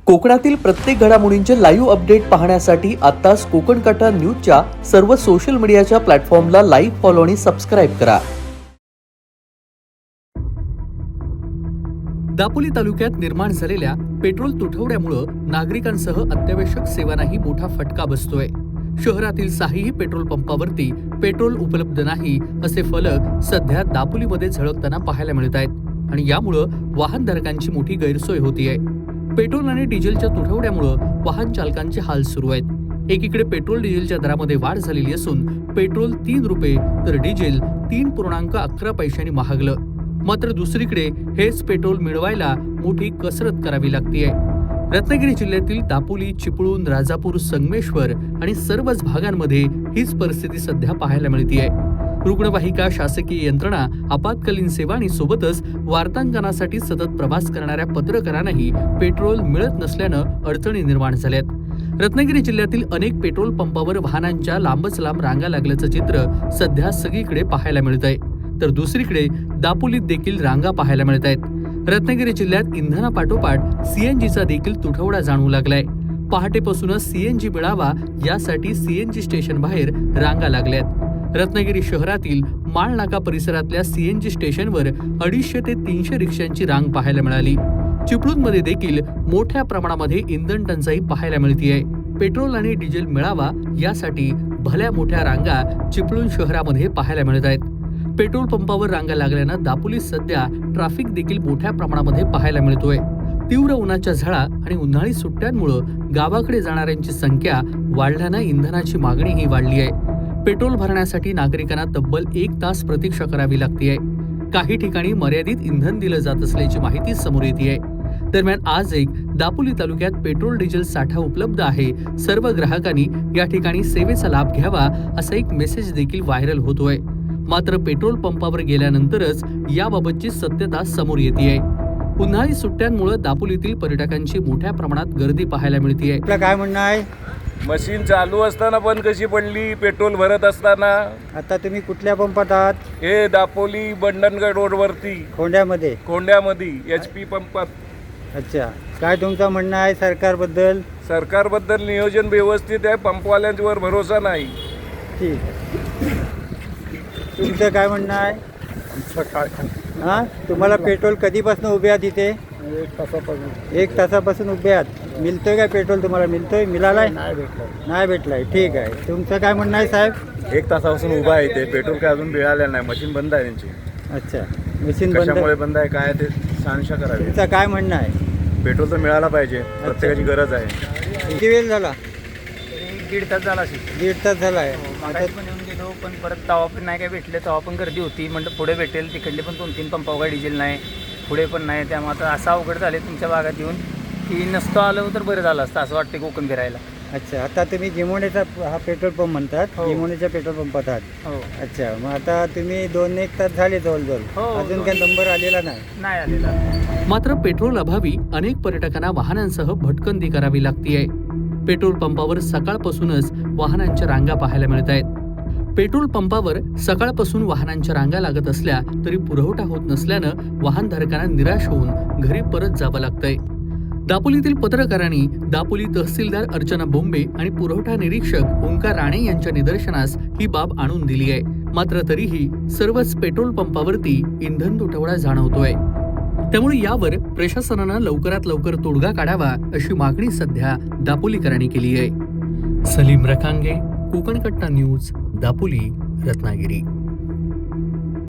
कोकणातील प्रत्येक घडामोडींचे लाईव्ह अपडेट पाहण्यासाठी आताच कोकण कटा न्यूजच्या सर्व सोशल मीडियाच्या प्लॅटफॉर्मला लाईक, फॉलो आणि सबस्क्राईब करा. दापोली तालुक्यात निर्माण झालेल्या पेट्रोल तुटवड्यामुळे नागरिकांसह अत्यावश्यक सेवांनाही मोठा फटका बसतोय. शहरातील 6ही पेट्रोल पंपावरती पेट्रोल उपलब्ध नाही असे फलक सध्या दापोलीमध्ये झळकताना पाहायला मिळत आहेत आणि यामुळे वाहनधारकांची मोठी गैरसोय होतीये. पेट्रोल आणि डिझेलच्या तुटवड्यामुळे वाहन चालकांचे हाल सुरू आहेत. एकीकडे पेट्रोल डिझेलच्या दरामध्ये वाढ झालेली असून पेट्रोल 3 रुपये तर डिझेल 3.11 पैशांनी महागलं. मात्र दुसरीकडे हेच पेट्रोल मिळवायला मोठी कसरत करावी लागतीये. रत्नागिरी जिल्ह्यातील दापोली, चिपळूण, राजापूर, संगमेश्वर आणि सर्वच भागांमध्ये हीच परिस्थिती सध्या पाहायला मिळतीये. रुग्णवाहिका, शासकीय यंत्रणा, आपत्कालीन सेवा आणि सोबतच वार्तांकनासाठी सतत प्रवास करणाऱ्या पत्रकारांनाही पेट्रोल मिळत नसल्यानं अडचणी निर्माण झाल्यात. रत्नागिरी जिल्ह्यातील अनेक पेट्रोल पंपावर वाहनांच्या लांबच लांब रांगा लागल्याचं चित्र सध्या सगळीकडे पाहायला मिळतंय. तर दुसरीकडे दापोलीत देखील रांगा पाहायला मिळत आहेत. रत्नागिरी जिल्ह्यात इंधनापाठोपाठ सीएनजीचा देखील तुटवडा जाणवू लागलाय. पहाटेपासूनच सीएनजी मिळावा यासाठी सीएनजी स्टेशन बाहेर रांगा लागल्यात. रत्नागिरी शहरातील माळनाका परिसरातल्या सीएनजी स्टेशनवर 250 ते 300 रिक्षांची रांग पाहायला मिळाली. चिपळूणमध्ये देखील मोठ्या प्रमाणामध्ये इंधन टंचाई पाहायला मिळतीये. पेट्रोल आणि डिझेल मिळावा यासाठी भल्या मोठ्या रांगा चिपळूण शहरामध्ये पाहायला मिळत आहेत. पेट्रोल पंपावर रांगा लागल्यानं दापोलीत सध्या ट्रॅफिक देखील मोठ्या प्रमाणामध्ये पाहायला मिळतोय. तीव्र उन्हाच्या झळा आणि उन्हाळी सुट्ट्यांमुळे गावाकडे जाणाऱ्यांची संख्या वाढल्यानं इंधनाची मागणीही वाढली आहे. पेट्रोल भरण्यासाठी नागरिकांना तब्बल 1 तास प्रतीक्षा करावी लागतेय. काही ठिकाणी मर्यादित इंधन दिलं जात असल्याची माहिती समोर येतेय. दरम्यान आज एक दापोली तालुक्यात पेट्रोल डिझेल साठा उपलब्ध आहे. सर्व ग्राहकांनी या ठिकाणी सेवेचा लाभ घ्यावा असा एक मेसेज देखील व्हायरल होतोय. मात्र पेट्रोल पंपावर गेल्यानंतरच याबाबतची सत्यता समोर येतेय. उन्हाळी सुट्ट्यांमुळे दापोलीतील पर्यटकांची मोठ्या प्रमाणात गर्दी पाहायला मिळतेय. आपलं काय म्हणणं आहे? मशीन चालू असताना बंद कशी पडली? पेट्रोल भरत असताना. आता तुम्ही कुठल्या पंपात आहात? हे दापोली बंडनगड रोडवरती खोंड्यामध्ये. HP पंपात. अच्छा, काय तुमचं म्हणणं आहे सरकारबद्दल? सरकारबद्दल नियोजन व्यवस्थित आहे, पंपवाल्यांवर भरोसा नाही. ठीक आहे. तुमचं काय म्हणणं आहे? हां, तुम्हाला पेट्रोल कधीपासून उभे आहात इथे? 1 तासापासून उभे आहात. मिळतोय काय पेट्रोल? तुम्हाला मिळतोय? मिळालाय? नाही भेटलाय. ठीक आहे. तुमचं काय म्हणणं आहे साहेब? 1 तासापासून उभा आहे ते पेट्रोल काय अजून मिळालेलं नाही. मशीन बंद आहे त्यांची. अच्छा, मशीन बंद. कशामुळे बंद आहे काय ते शहानिशा करावी. तुमचं काय म्हणणं आहे? पेट्रोल तर मिळायला पाहिजे, प्रत्येकाची गरज आहे. किती वेळ झाला? 1.5 तास झाला असेल. 1.5 तास झाला आहे. मगाशी पण येऊन गेलो, पण परत तवा पण नाही काय भेटले. तवा पण गर्दी होती. म्हणलं पुढे भेटेल, तिकडले पण 2-3 पंपावर काय डिझेल नाही, पुढे पण नाही. त्यामुळे आता असं अवघड झाले तुमच्या भागात येऊन की नसतं आलं तर बरं झालं असतं असं वाटतं कोकण फिरायला. अच्छा, आता तुम्ही जिमोनेचा हा पेट्रोल पंप म्हणतात. हो. जिमोनेच्या पेट्रोल पंपात आहात. हो. अच्छा, मग आता तुम्ही 2-1 तास झाले जवळजवळ. हो, अजून काही नंबर आलेला नाही. नाही आलेला. मात्र पेट्रोल अभावी अनेक पर्यटकांना वाहनांसह भटकंती करावी लागतीये. पेट्रोल पंपावर सकाळपासूनच वाहनांच्या रांगा पाहायला मिळत आहेत. पेट्रोल पंपावर सकाळपासून वाहनांच्या रांगा लागत असल्या तरी पुरवठा होत नसल्यानं वाहनधारकांना निराश होऊन घरी परत जावं लागतंय. दापोलीतील पत्रकारांनी दापोली तहसीलदार अर्चना बोंबे आणि पुरवठा निरीक्षक ओंकार राणे यांच्या निदर्शनास ही बाब आणून दिली आहे. मात्र तरीही सर्वच पेट्रोल पंपावरती इंधन तुटवडा जाणवतोय. त्यामुळे यावर प्रशासनानं लवकरात लवकर तोडगा काढावा अशी मागणी सध्या दापोलीकरांनी केली आहे. सलीम रखांगे, कोकण कट्टा न्यूज, दापोली, रत्नागिरी.